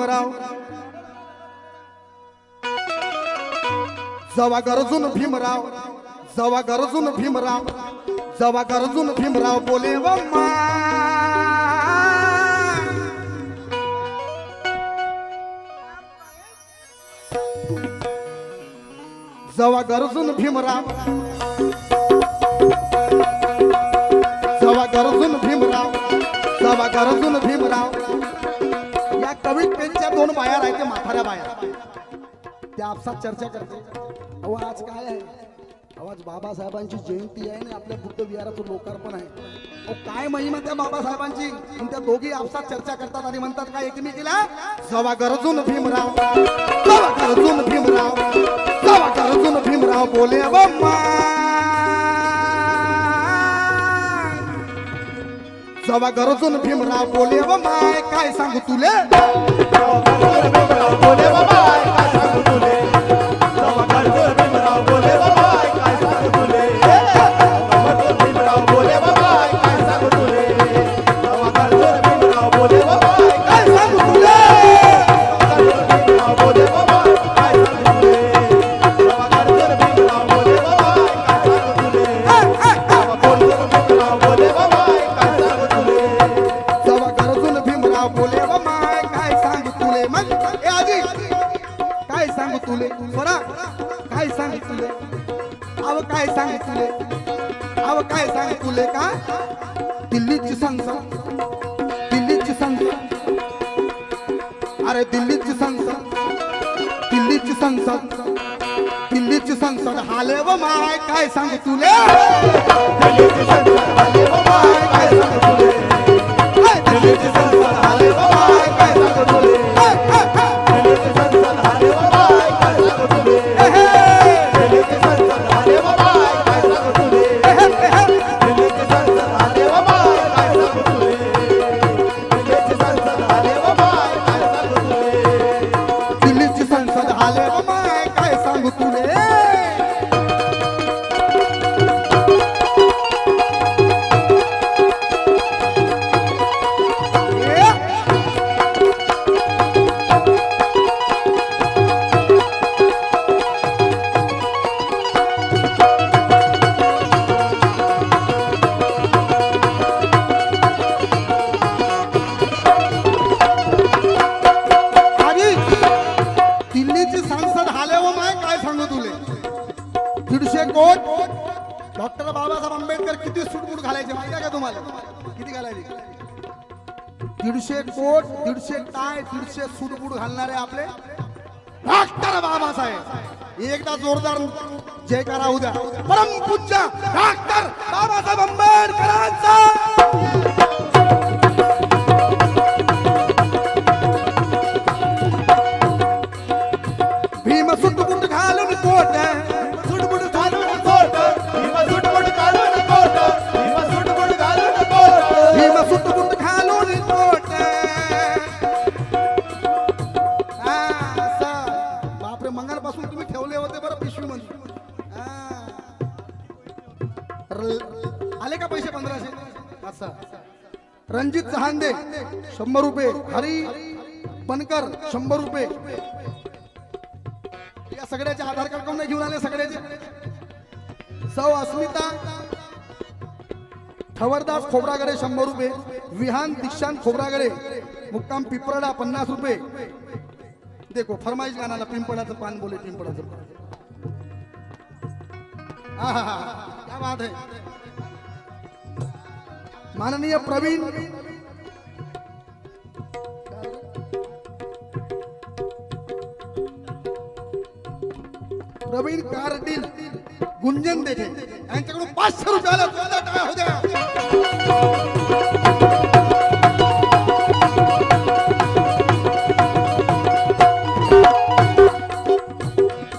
भीमराव जवा गरजून भीमराव जवा गरजून भीमराव जवा गरजून भीमराव बोले व जवा गरजून भीमराव जवा गरजून भीमराव जवा गरजून भीमराव या कवितेच्या दोन बाया राहते म्हाताऱ्या बाया त्या आपसात चर्चा करते अहो आज काय आहे आज बाबासाहेबांची जयंती आहे आणि आपल्या बुद्ध विहाराचं लोकार्पण आहे अहो काय महिमा त्या बाबासाहेबांची पण त्या दोघी आपसात चर्चा करतात आणि म्हणतात काय एकमेकीला जवा गरजून भीमराव जवा गरजून भीमराव जवा गरजून भीमराव बोले जवा गरजून भीमराव बोले व माय काय सांगू तुले बोले व माय काय सांगू तुले जवा गरजून भीमराव बोले व माय काय सांगू तुले भीमराव बोले व माय काय सांगू तुले जवा गरजून भीमराव बोले व माय काय सांगू तुले भीमराव बोले व माय काय सांगू तुले जवा गरजून भीमराव बोले व माय काय सांगू तुले जवा गरजून भीमराव बोले व माय काय सांगू तुले जवा गरजून भीमराव बोले व माय काय सांगू तुले मग ए आजी काय सांगू तुले स्वरा काय सांगू तुले अव काय सांगू तुले अव काय सांगू तुले का दिल्लीची संसद दिल्लीची संसद अरे दिल्लीची संसद दिल्लीची संसद दिल्लीची संसद हाले व माय काय सांगू तुले दिल्लीची संसद हाले व माय काय सांगू तुले दिल्लीची संसद हाले व माय काय सांगू तुले दिल्लीची संसद हाले व माय काय सांगू तुले दिल्लीची संसद हाले व माय काय सांगू तुले दिल्लीची संसद हाले व माय काय सांगू तुले दिल्लीची संसद हाले व माय काय सांगू तुले दिल्लीची संसद हाले व माय काय सांगू तुले डॉक्टर बाबासाहेब आंबेडकर किती सूटबूट घालायचे माहिती आहे का तुम्हाला किती घालायचे 150 कोट 150 टाय 150 सूटबूट घालणारे आपले डॉक्टर बाबासाहेब एकदा जोरदार जयकारा होऊ द्या परमपूज्य डॉक्टर बाबासाहेब आंबेडकरांचा भीम सूटबूट घालून कोट सूटबूट घालून कोट भीम सूटबूट घालून कोट भीम सूटबूट घालून कोट भीम सूटबूट घालून कोट बापरे मंगळपासून तुम्ही ठेवले होते बरं पिशवी मध्ये आले का पैसे 1500 असं रणजित जहांदे 100 रुपये हरी बनकर 100 रुपये या सगळ्याचे आधार कार्ड कोण घेऊन आले सगळ्याचे सौ अस्मिता खबरदास खोबरागडे 100 रुपये विहान दीक्षांत खोबरागडे मुक्काम पिंपळा 50 रुपये देखो फरमाइश गाना पिंपळाचं पान बोले पिंपळाचं पान क्या बात है माननीय प्रवीण प्रवीण कारडील गुंजन देखे यांच्याकडून 500 रुपयाला टाळ्या होत्या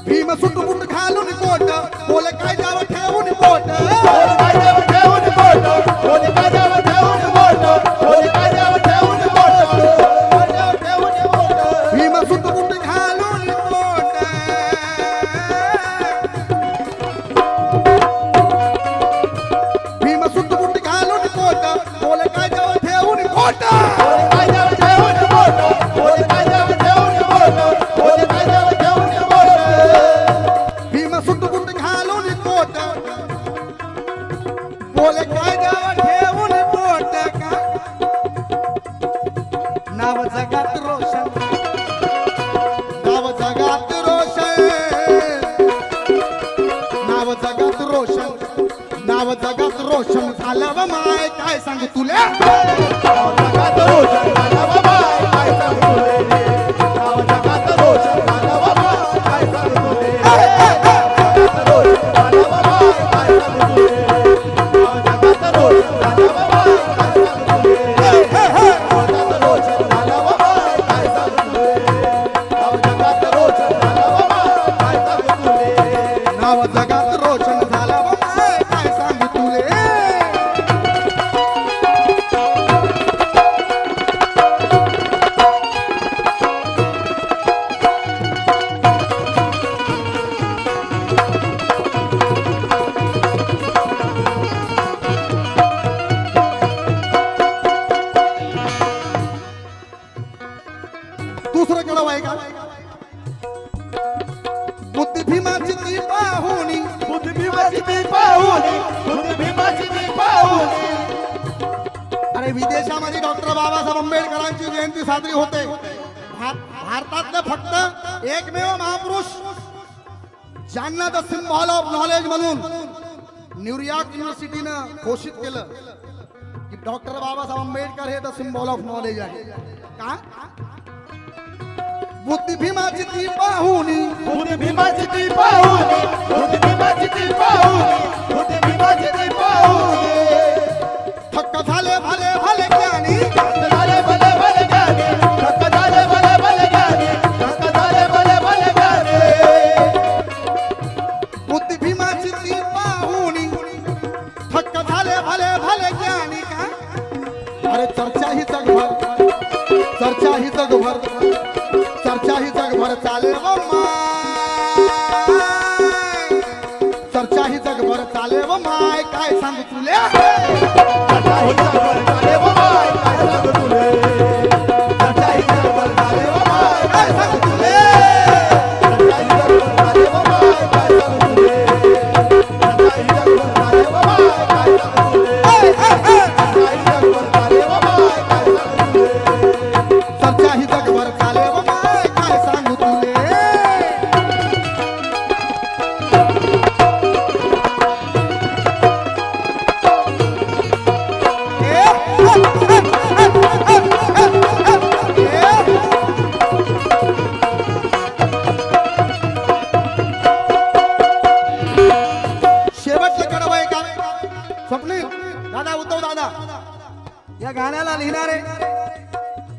भीम सूटबूट घालून कोट बोले काय जावं ठेवून कोट काय जावं ठेवून कोट बोले काय जावं ठेवून कोट बोले काय जावं ठेवून कोट भीम सूटबूट घालून कोट भीम सूटबूट घालून कोट झालं व माय काय सांगू तुला जगात रोशन झालं बाबा काय सांगू तुले जगात रोशन झालं बाबा काय सांगू तुले जगात रोशन झालं बाबा काय सांगू तुले जगात रोशन झालं बाबा काय सांगू तुले जगात रोशन झालं बाबा काय सांगू तुले जगात रोशन झालं बाबा काय सांगू तुले नाव जगात रोशन झालं व माय काय सांगू तुले दुसरं कडव आहे का बुद्धी भीमाची ती पाहुणी बुद्ध भीमाची ती पाहुणी बुद्ध भीमाची ती पाहुणी अरे विदेशामध्ये डॉक्टर बाबासाहेब आंबेडकरांची जयंती साजरी होते भारतातलं फक्त एकमेव महापुरुष ज्यांना द सिम्बॉल ऑफ नॉलेज म्हणून न्यूयॉर्क युनिव्हर्सिटीनं घोषित केलं की डॉक्टर बाबासाहेब आंबेडकर हे द सिम्बॉल ऑफ नॉलेज आहे का बुद्धी भीमाची ती पाहुणी बुद्ध भीमाची ती पाहुणी बुद्ध भीमाची ती पाहुणी बुद्ध भीमाची ती पाहुणी थक्क झाले भले भले ज्ञानी थक्क झाले भले भले ज्ञानी थक्क झाले भले भले ज्ञानी थक्क झाले भले भले ज्ञानी बुद्धी भीमाची ती पाहुणी थक्क झाले भले भले ज्ञानी का अरे चर्चा ही जगभर चर्चा ही जगभर चर्चा ही जगभर चाले व माय चर्चा ही जगभर चाले व माय काय सांगू तुले चर्चा ही जगभर चाले व माय काय सांगू तुले चर्चा ही जगभर चाले व माय काय सांगू तुले चर्चा ही जगभर चाले व माय काय सांगू तुले चर्चा ही जगभर चाले व माय काय सांगू तुले चर्चा ही जगभर चाले व माय काय सांगू तुले चर्चा ही जगभर चाले व माय काय सांगू तुले शेवटचं कडव आहे का स्वप्नील दादा उद्धव दादा या गाण्याला लिहिणारे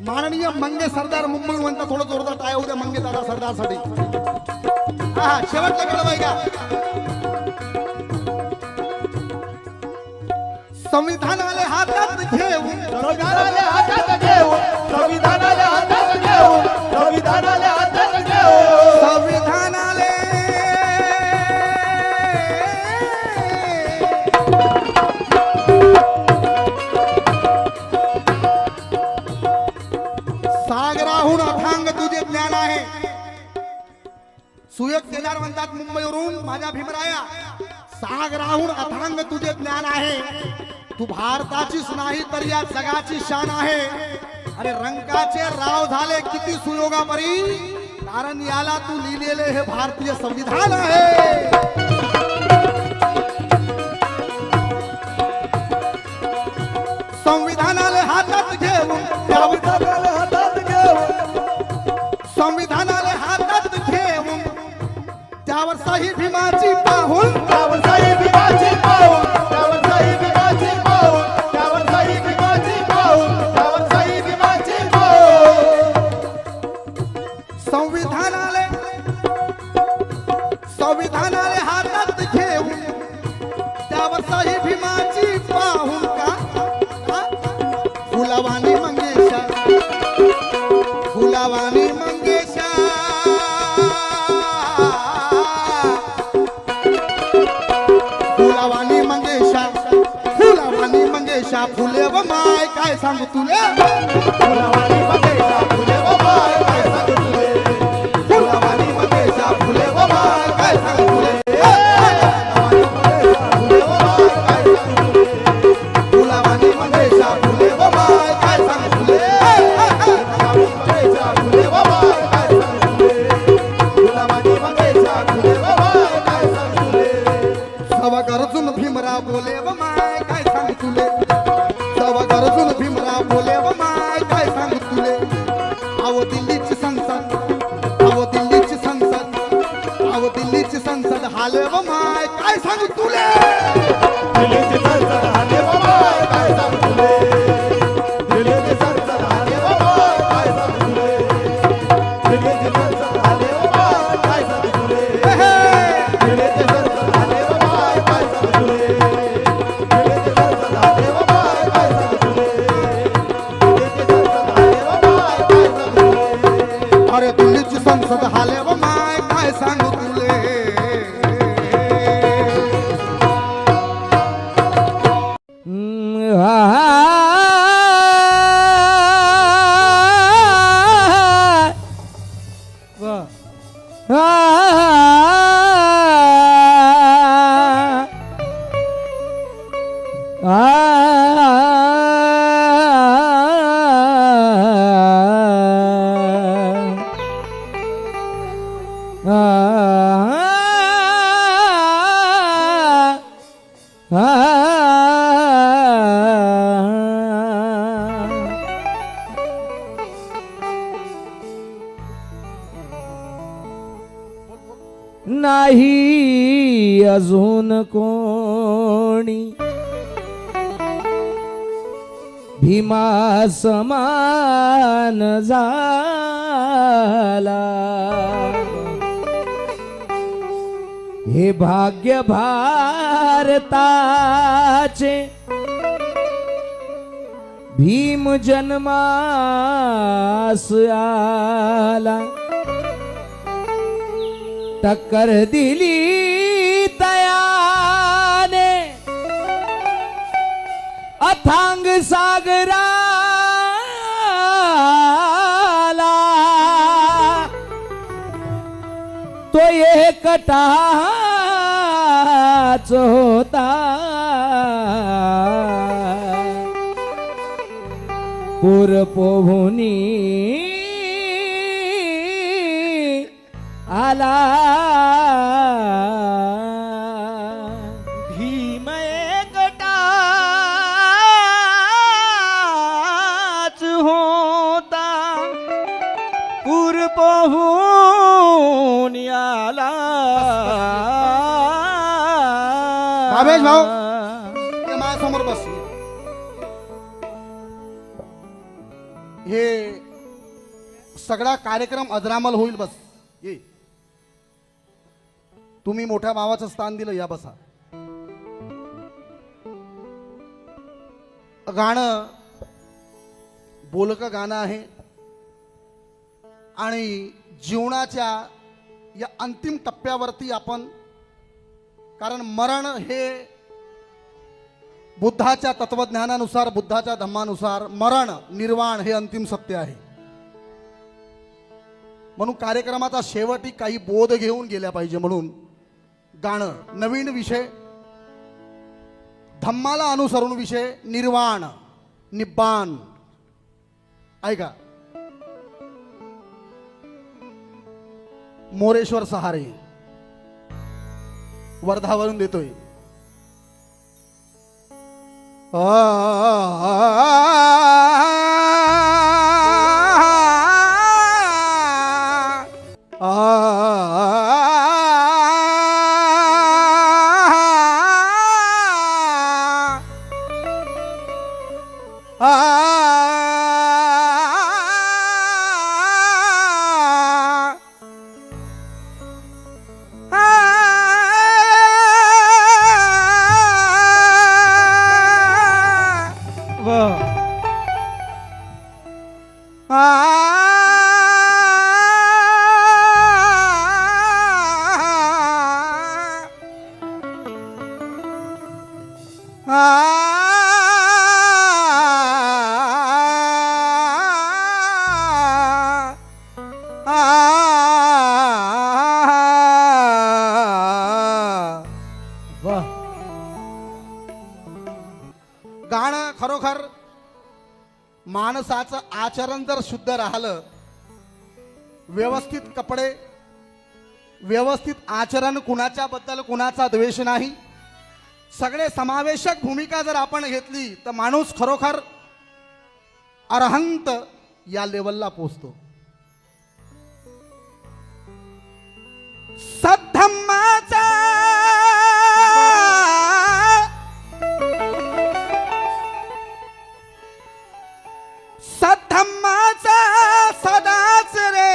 माननीय मंगे सरदार मुंबई म्हणता थोडं जोरदार टाळ्या उद्या मंगे दादा सरदार साठी हा शेवटचं कडव आहे का संविधानाले हातात घेऊन संविधानाले हातात घेऊन संविधानाले हातात घेऊन संविधानाले हातात घेऊन संविधानाले सागराहून अथांग तुझे ज्ञान आहे सुयोग केदार म्हणतात मुंबईवरून माझ्या भीमराया सागराहून अथांग तुझे ज्ञान आहे तू भारताचीच नाही तर या जगाची शान आहे अरे रंकाचे राव झाले किती सुयोगापरी कारण याला तू लिहिलेले हे भारतीय संविधान आहे संविधानाला हातात घेऊन संविधानाले हातात घेऊन संविधानाला हातात घेऊन त्यावर सही भीमाची पाहून त्यावर सही भीमाची पाऊल त्यावर सही भीमाची पाऊल त्यावर सही भीमाची पाऊल त्यावर सही भीमाची पाऊल संविधानाले संविधानाले हातात घेऊन त्यावर सही भीमाची पाहून का फुलावानी मंगेशा फुलावानी मंगेशा फुलावानी मंगेशा फुलावानी मंगेशा फुले व माय काय सांगू तुले फुलावानी मंगेशा फुले व माय काय सांगू तुले फुलावानी मंगेशा फुले व माय काय सांगू तुले फुलावानी मंगेशा फुले व माय काय सांगू तुले फुलावानी मंगेशा फुले व माय काय सांगू तुले फुलावानी मंगेशा फुले व माय काय सांगू तुले सवा अर्जुन भीमराव बोले व माय काय सांगू तुले दिल्लीची संसद, अहो दिल्लीची संसद, अहो दिल्लीची संसद हाले व माय काय सांगू तुले. दिल्लीची संसद हाले बाबा काय सांगू तुले. दिल्लीची संसद हाले बाबा काय सांगू तुले. दिल्लीची संसद हाले बाबा काय सांगू तुले. दिल्लीची संसद हाले बाबा काय सांगू तुले. दिल्लीची संसद हाले बाबा काय सांगू तुले. दिल्लीची संसद हाले बाबा काय सांगू तुले. अरे दिल्लीची संसद हाले व माय काय सांगू तुले. नाही अजून कोणी भीमा समान झाला. हे भाग्य भारताचे भीम जन्मास आला. टक्कर दिली तयाने अथांग सागराला. तो एकटाच होता पुरपोहुनी आला. भीम एकटाच होता पुरपोहुनी आला. भावेश भाऊ ते माझ्यासमोर बसले. हे सगळा कार्यक्रम अजरामल होईल. बस ये, तुम्ही मोठ्या भावाचं स्थान दिलं, या बसा. गाणं बोलकं गाणं आहे आणि जीवनाच्या या अंतिम टप्प्यावरती आपण, कारण मरण हे बुद्धाच्या तत्वज्ञानानुसार, बुद्धाच्या धम्मानुसार मरण निर्वाण हे अंतिम सत्य आहे. म्हणून कार्यक्रमाचा शेवटी काही बोध घेऊन गेल्या पाहिजे म्हणून गाणं. नवीन विषय, धम्माला अनुसरून विषय, निर्वाण, निब्बाण. ऐका, मोरेश्वर सहारे वर्धावरून देतोय. गाणं खरोखर माणसाचं आचरण जर शुद्ध राहिलं, व्यवस्थित कपडे, व्यवस्थित आचरण, कुणाच्या बद्दल कुणाचा द्वेष नाही, सगळे समावेशक भूमिका जर आपण घेतली तर माणूस खरोखर अरहंत या लेवलला पोहोचतो. सद्धम्माचा सद्धम्माचा सदाच रे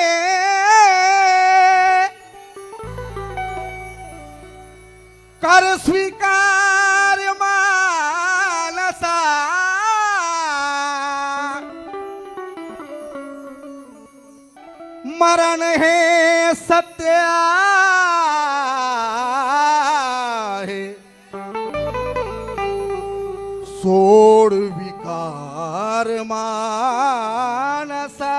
कर स्वीकार मानसा मरण हे सत्य आहे सोड विकार मानसा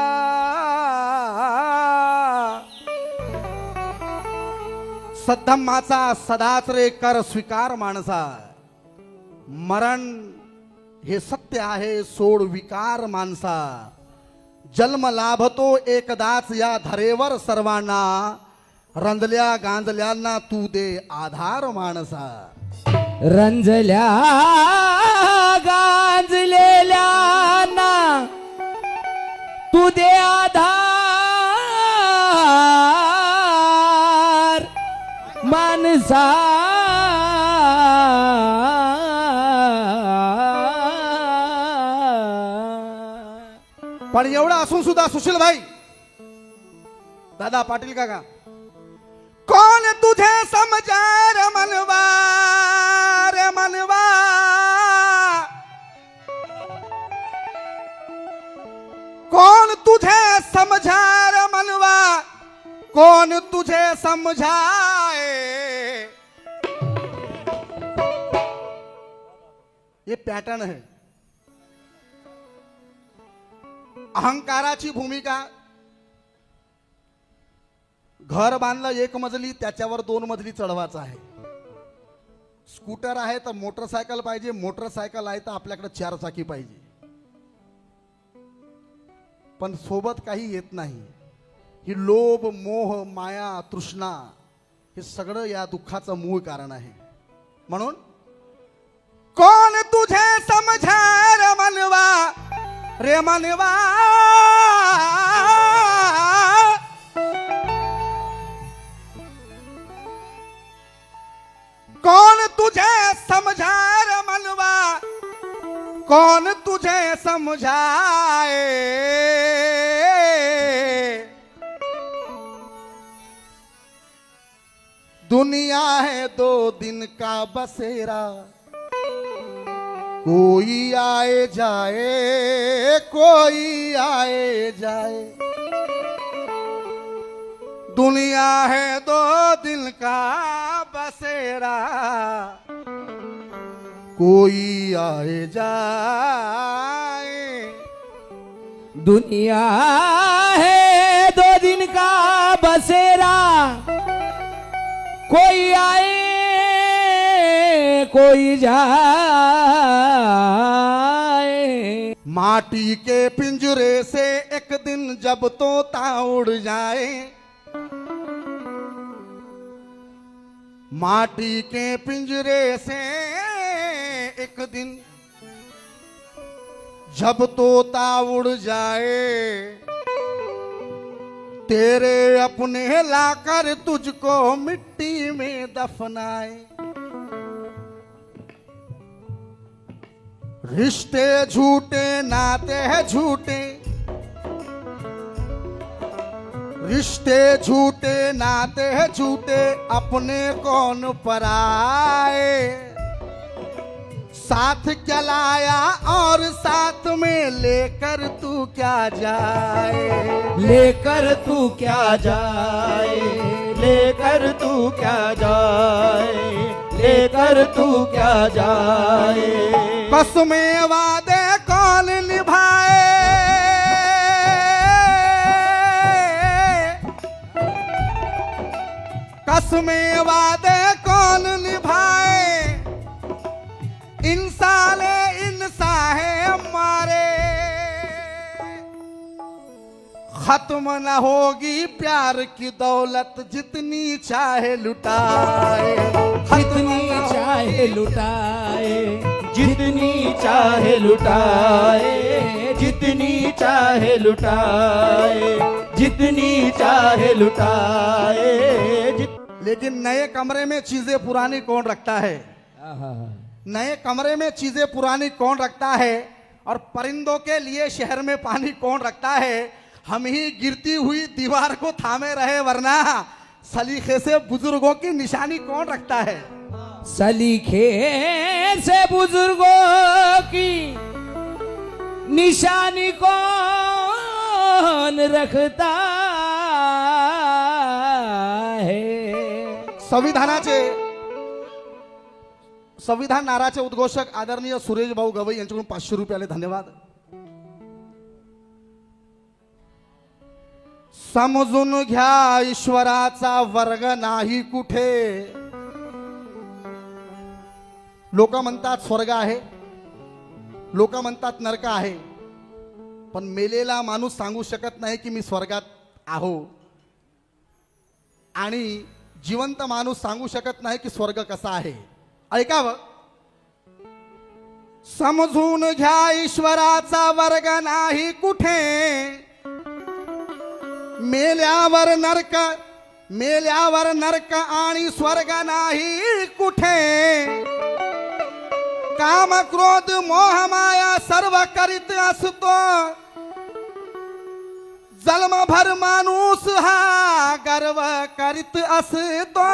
सद्धम्माचा सदाच रे कर स्वीकार माणसा मरण हे सत्य आहे सोड विकार माणसा जन्म लाभतो एकदाच या धरेवर सर्वांना रंजल्या गांजल्यांना तू दे आधार माणसा रंजल्या गांजलेल्यांना तू दे आधार माणसा पण एवढं असून सुद्धा सुशील भाई दादा पाटील काका कोण तुझे समजार मनवा रे मनवा कोण तुझे समझार मनवा कौन तुझे समझाए ये पॅटर्न है अहंकाराची भूमिका घर बांधलं एक मजली त्याच्यावर 2 मजली चढवायचं आहे स्कूटर आहे तर मोटरसायकल पाहिजे मोटरसायकल आहे तर आपल्याकडे 4 चाकी पाहिजे पण सोबत काही येत नाही ही लोभ मोह माया तृष्णा हे सगळं या दुःखाचं मूळ कारण आहे म्हणून कोण तुझे समझार मनवा रे मनवा कौन तुझे समझार मनवा कौन तुझे समझाए दुनिया है 2 दिन का बसेरा कोई आए जाए कोई आए जाए दुनिया है 2 दिन का बसेरा कोई आए जाए दुनिया है 2 दिन का बसेरा कोई आए कोई जाए माटी के पिंजरे से एक दिन जब तोता उड़ जाए माटी के पिंजरे से एक दिन जब तोता उड़ जाए तेरे अपने लाकर तुझको मिट्टी में दफनाए रिश्ते झूठे नाते हैं झूठे रिश्ते झूठे नाते हैं झूठे अपने कौन पराए साथ क्या लाया और साथ में लेकर तू क्या जाए लेकर तू क्या जाए लेकर तू क्या जाए लेकर तू क्या जाए कसमें वादे कौन निभाए कसमें वादे कौन निभाए इंसान इंसा है हमारे खत्म न होगी प्यार की दौलत जितनी चाहे लुटाए जितनी चाहे लुटाए जितनी चाहे लुटाए जितनी चाहे लुटाए जितनी चाहे लुटाए लेकिन नए कमरे में चीजें पुरानी कौन रखता है? आहा। नए कमरे में चीजें पुरानी कौन रखता है? और परिंदों के लिए शहर में पानी कौन रखता है? हम ही गिरती हुई दीवार को थामे रहे, वरना सलीखे से बुजुर्गों की निशानी कौन रखता है? सलीखे से बुजुर्गों की निशानी कौन रखता है? संविधान नाराचे उद्घोषक आदरणीय सुरेश भाऊ गवई यांच्याकडून 500 रुपये आले, धन्यवाद. समजून घ्या ईश्वराचा वर्ग नाही कुठे. लोक म्हणतात स्वर्ग आहे, लोक म्हणतात नरक आहे, पण मेलेला माणूस सांगू शकत नाही की मी स्वर्गात आहो, आणि जिवंत माणूस सांगू शकत नाही की स्वर्ग कसा आहे. ऐकावं. समजून घ्या ईश्वराचा वर्ग नाही कुठे. मेल्यावर नरक आणि स्वर्ग नाही कुठे. काम क्रोध मोह माया सर्व करीत असतो. जन्मभर माणूस हा गर्व करीत असतो.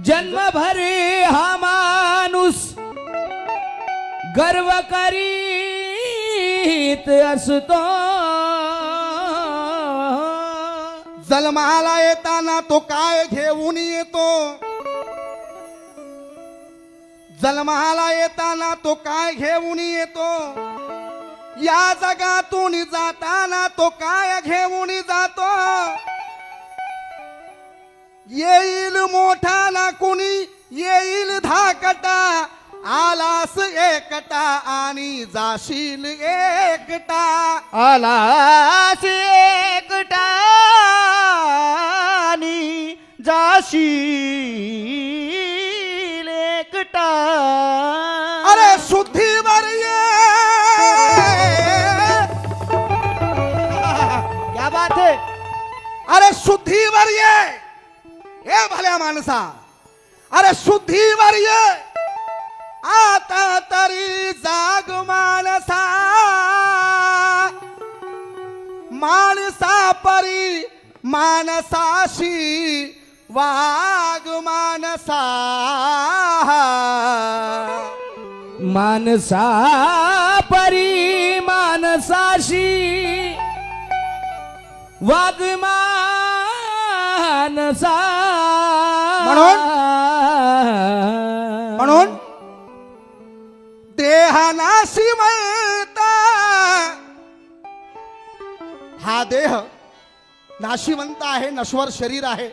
जन्मभर हा माणूस गर्व करीत असतो. जन्माला येताना तो काय घेऊन येतो. जन्माला येताना तो काय घेऊन येतो. या जगातून जाताना तो काय घेऊन जातो. येईल मोठा ना कुणी, येईल धाकटा. आलास एकटा आणि जाशील एकटा. आलास एकटा आणि जाशील एकटा. अरे शुद्धीवर ये. क्या बात है. अरे शुद्धीवर ये. हे भल्या माणसा, अरे शुद्धीवर ये. आता तरी जाग माणसा. माणसा परी माणसाशी वाग माणसा. मानसा परी मानसाशी वाग मानसा. म्हणून देहानाशी म्हणता. हा देह नाशिवंत आहे, नश्वर शरीर आहे.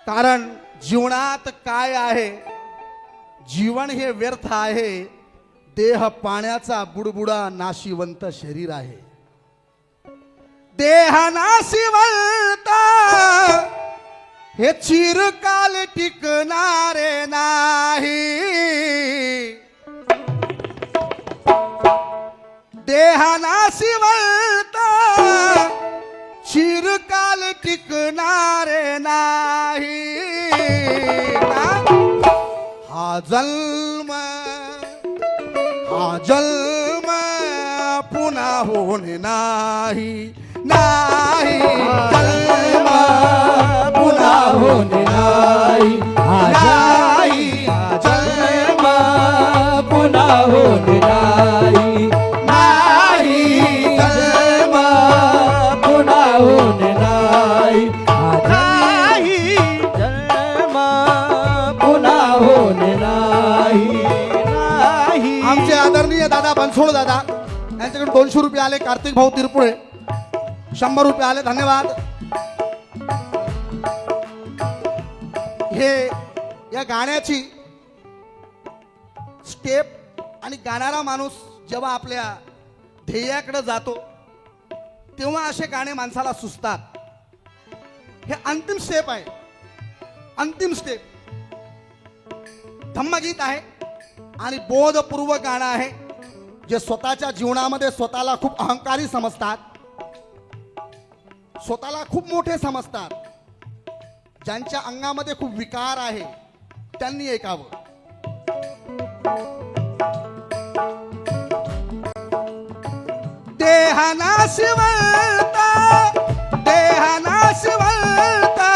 कारण जीवनात काय आहे, जीवन हे व्यर्थ आहे. देह पाण्याचा बुडबुडा नाशिवंत शरीर आहे. देह नाशिवंत हे चिरकाल टिकणारे नाही. देह नाशिवंत चिरकाल टिकणारे नाही. हा जन्म पुन्हा होणे नाही. नाही जन्म पुन्हा होणे नाही. नाही जन्म पुन्हा होणे नाही. नाही जन्म पुन्हा होणे नाही. नाही जन्म पुन्हा होणे नाही. नाही. आमचे आदरणीय दादा बनसोड दादा यांच्याकडे 200 रुपये आले. कार्तिक भाऊ तिरपुळे 100 रुपये आले, धन्यवाद. हे या गाण्याची स्टेप आणि गाणारा माणूस जेव्हा आपल्या ध्येयाकडे जातो तेव्हा असे गाणे माणसाला सुचतात. हे अंतिम स्टेप आहे, अंतिम स्टेप. धम्मगीत आहे आणि बोधपूर्वक गाणं आहे. जे स्वतःच्या जीवनामध्ये स्वतःला खूप अहंकारी समजतात, स्वतःला खूप मोठे समजतात, ज्यांच्या अंगामध्ये खूप विकार आहे त्यांनी ऐकावं. देहानाश वळता, देहानाश वळता,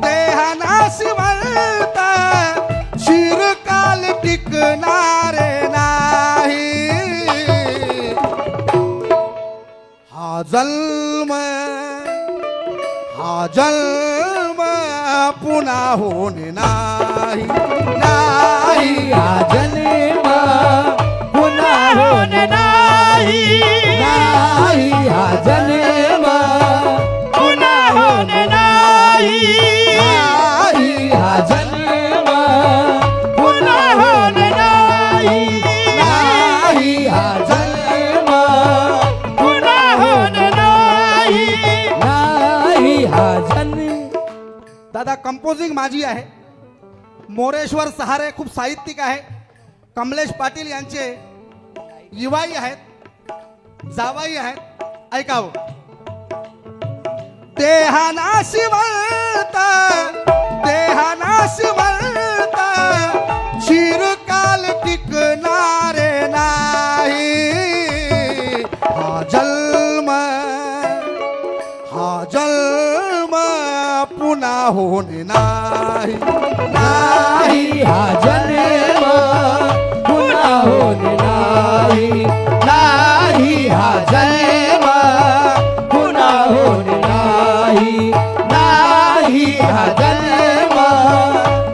देहानाश वळता, चिरकाल टिकणारे नाही. हा जन्म, हा जन्म पुन्हा होणे नाही, नाही. हा जन्म पुन्हा होणे नाही, नाही. हा जन्म पुन्हा होणे नाही, नाही. हा जन्म पुन्हा होणे नाही, नाही. हा जन्म पुन्हा होणे नाही, नाही. हा जन्म. दादा कंपोजिंग माझी आहे. मोरेश्वर सहारे खूप साहित्यिक आहे. कमलेश पाटील यांचे युवाई आहेत, जावाई आहेत. ऐकावं. देहानाश वळता, देहानाश वळता, चिरकाल टिकणारे नाही. हा जन्म, हा जन्म पुन्हा होणे नाही, नाही. हा जन्म पुन्हा होणे नाही, नाही. हा जन्म पुन्हा होणे नाही, नाही. हा जन्म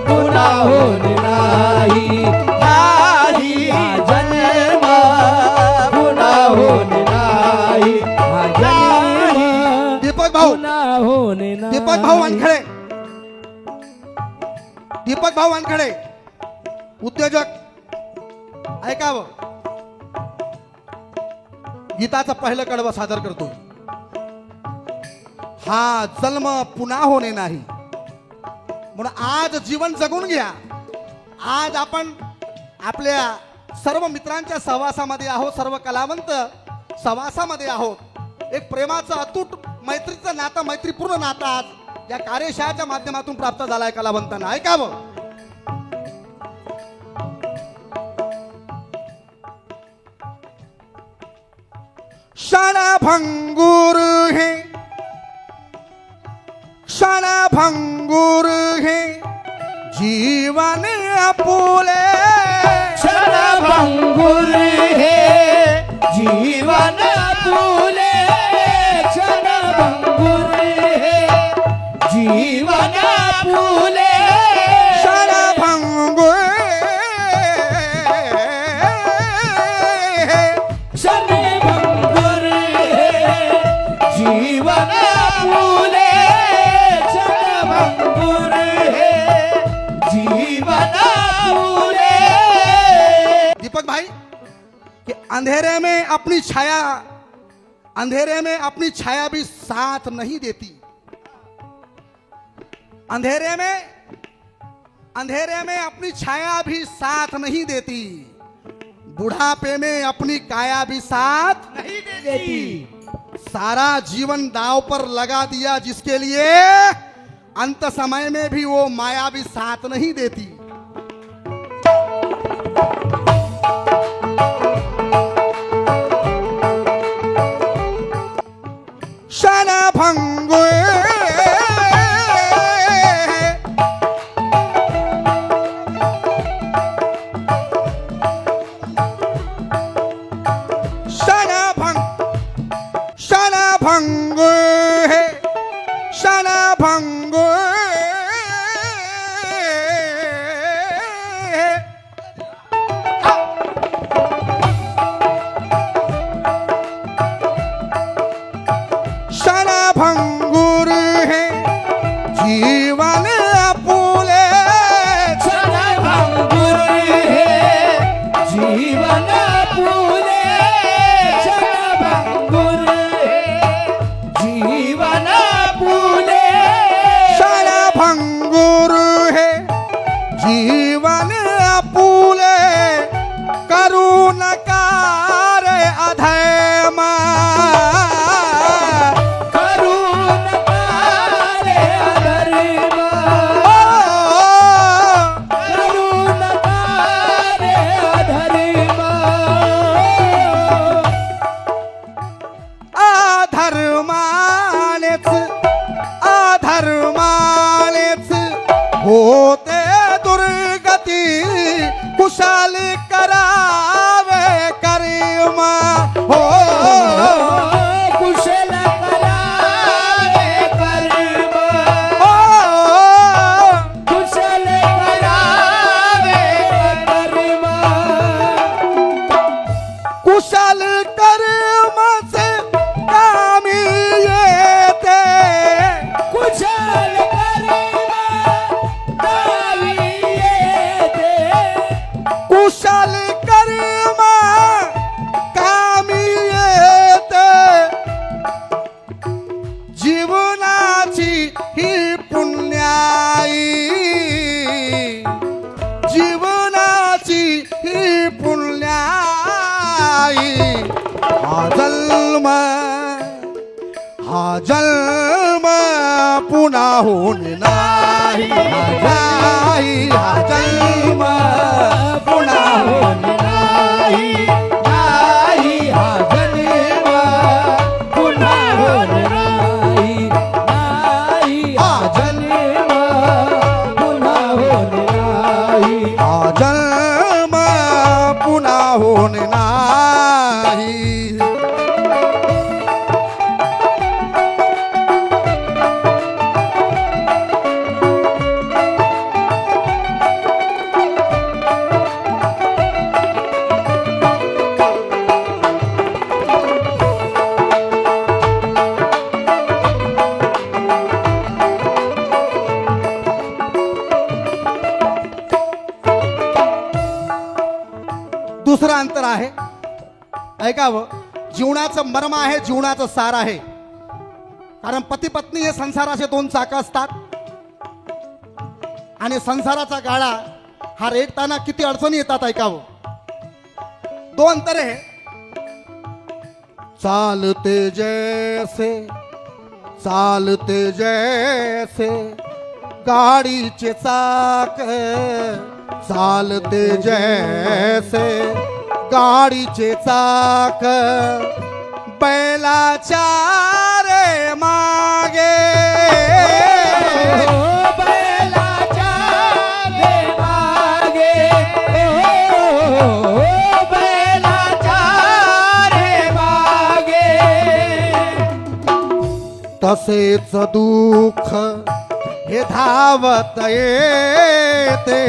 पुन्हा होणे नाही, नाही. हा जन्म पुन्हा होणे नाही, हा जन्म दीपक भाऊ, पुन्हा होणे नाही. दीपक भाऊ वानखडे, दीपक भाऊ वानखडे उद्योजक. ऐकावं. गीताचं पहिलं कडवं सादर करतो. हा जन्म पुन्हा होणे नाही, म्हणून आज जीवन जगून घ्या. आज आपण आपल्या सर्व मित्रांच्या सहवासामध्ये आहोत, सर्व कलावंत सहवासामध्ये आहोत. एक प्रेमाचं अतूट मैत्रीचं नातं, मैत्रीपूर्ण नातं आज या कार्यशाळेच्या माध्यमातून प्राप्त झालाय कलावंतांना. ऐकावं. क्षणभंगुर हे, क्षणभंगुर हे जीवन आपुले, क्षणभंगुर हे जीवन आपुले, क्षणभंगुर हे जीवन आपुले, क्षणभंगुर क्षणभंगुर हे जीवन आपुले, क्षणभंगुर हे जीवन आपुले. दीपक भाई कि अंधेरे में अपनी छाया, अंधेरे में अपनी छाया भी साथ नहीं देती. अंधेरे में, अंधेरे में अपनी छाया भी साथ नहीं देती. बुढ़ापे में अपनी काया भी साथ नहीं देती. सारा जीवन दांव पर लगा दिया जिसके लिए, अंत समय में भी वो माया भी साथ नहीं देती. क्षणभंगुर क्षणभंगुर है, क्षणभंगुर है. क्षणभंगुर है जीवन आपुले, क्षणभंगुर हे जीवन आपुले, क्षणभंगुर हे जीवन आपुले, क्षणभंगुर है जीवन आपुले. करू नका रे अधैमा, करुण कारे अधर्मा, कुशाल करावे कर्म हो कुशल करावे कर्म हो कुशल करावे कर्म कुशल कर्म से कामी येते कुशल कर्म गावी येते कुशल कर्म कामी येते जीवनाची ही पुण्याई जीवनाची ही पुण्याई हा जन्म पुन्हा होऊन नाही हा जन्म पुन्हा होऊन नाही नाही हा जन्म पुन्हा होणार नाही नाही हा जन्म पुन्हा होणार नाही हा जन्म पुन्हा होऊन नाही दुसरं अंतर आहे ऐकावं जीवनाचं मर्म आहे जीवनाचं सार आहे कारण पती पत्नी हे संसाराचे दोन चाक असतात आणि संसाराचा गाडा हा रेटताना किती अडचणी येतात ऐकावं दोन अंतर आहे चालते जैसे गाडीचे चाक चालते जैसे गाडीचे चाक बैलाच्या रे मागे बैलाच्या रे मागे बैलाच्या रे मागे तसेच दुःख हे धावत येते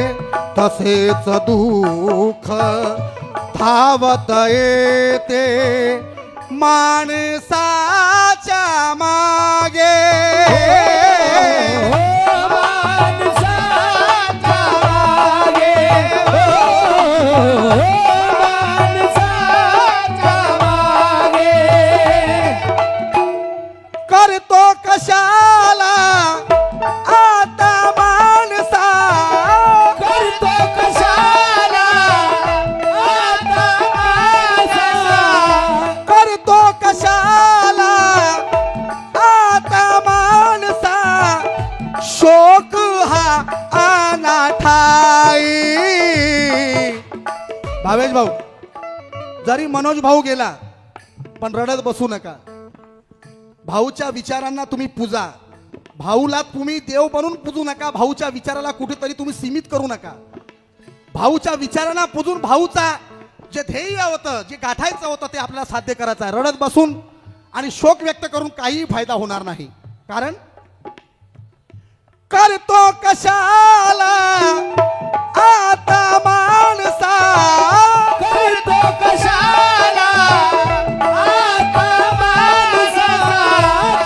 तसेच दुःख धावत येते माणसाच्या मागे माणसाच्या मागे माणसाच्या मागे करतो कशाला आता माणसा करतो कशाला आता माणसा करतो कशाला आता माणसा शोक हा अनाठाई भावेश भाऊ जरी मनोज भाऊ गेला पण रडत बसू नका भाऊच्या विचारांना तुम्ही पूजा भाऊला तुम्ही देव बनून पूजू नका भाऊच्या विचाराला कुठेतरी तुम्ही सीमित करू नका भाऊच्या विचारांना पूजून भाऊचा जे ध्येय होतं जे गाठायचं होतं ते आपल्याला साध्य करायचं आहे रडत बसून आणि शोक व्यक्त करून काही फायदा होणार नाही कारण करतो कशाला आता माणसा करतो कशाला आता माणसा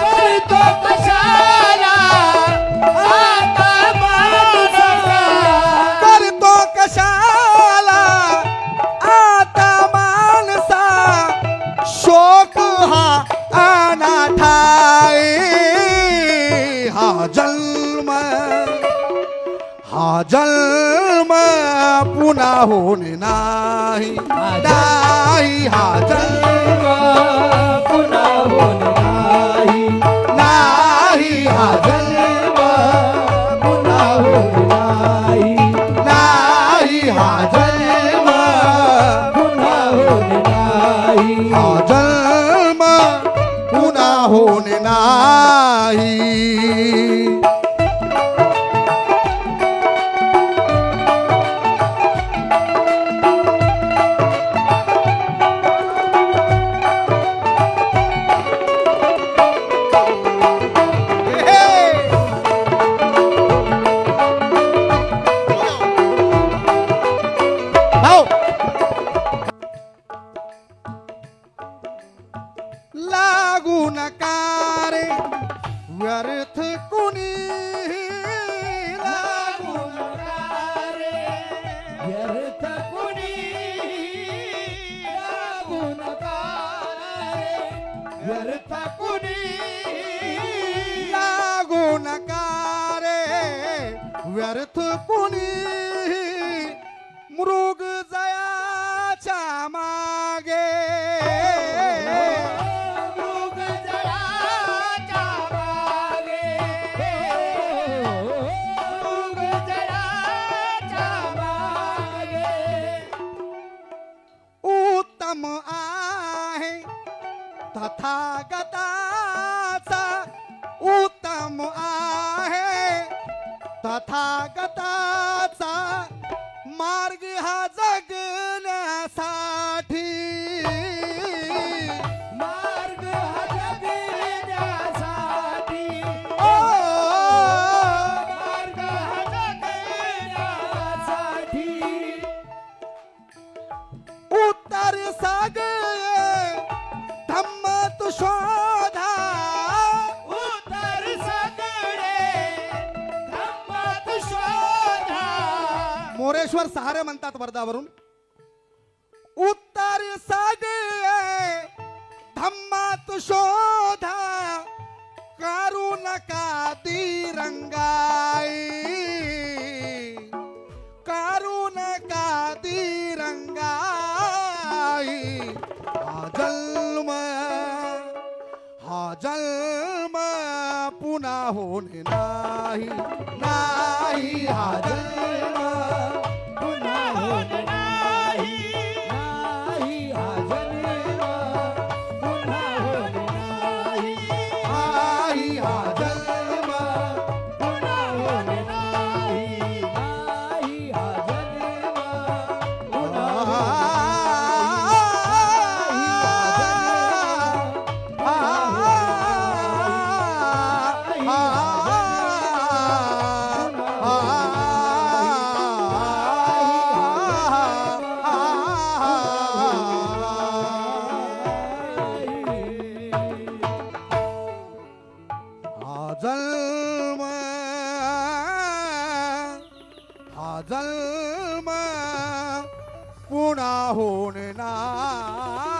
करतो कशाला आता माणसा करतो कशाला आता माणसा शोक हा अनाठाई हा जन्म पुन्हा होणे नाही नाही हा जन्म पुन्हा होणार नाही नाही हा जन्म पुन्हा होणार नाही हा जन्म पुन्हा होणार हा जन्म पुन्हा होणे नाही व्यर्थ कोणी मृग जयाच्या मागे मृग जळाच्या मागे, मृग जळाच्या मागे. उत्तम आहे तथागताचा, उत्तम आहे तथागताचा मार्ग हा जगण्यासाठी. मार्ग हा जगण्यासाठी, ओ मार्ग हा जगण्यासाठी. उत्तर सागरे धम्म तू शोधा, उत्तर सगळे धम्मात शोधा. मोरेश्वर सहारे म्हणतात वर्धावरून. उत्तर सागरे धम्मात शोधा, करू नका दिरंगाई, करू नका दिरंगाई. हा जन्म पुन्हा होणे नाही, नाही हा जन्म पुन्हा होत नाही, नाही हा जन्म पुन्हा होत नाही, नाही हा जन्म. पुन्हा होत नाही, नाही हा जन्म पुन्हा होत जन्म पुन्हा होणे नाही.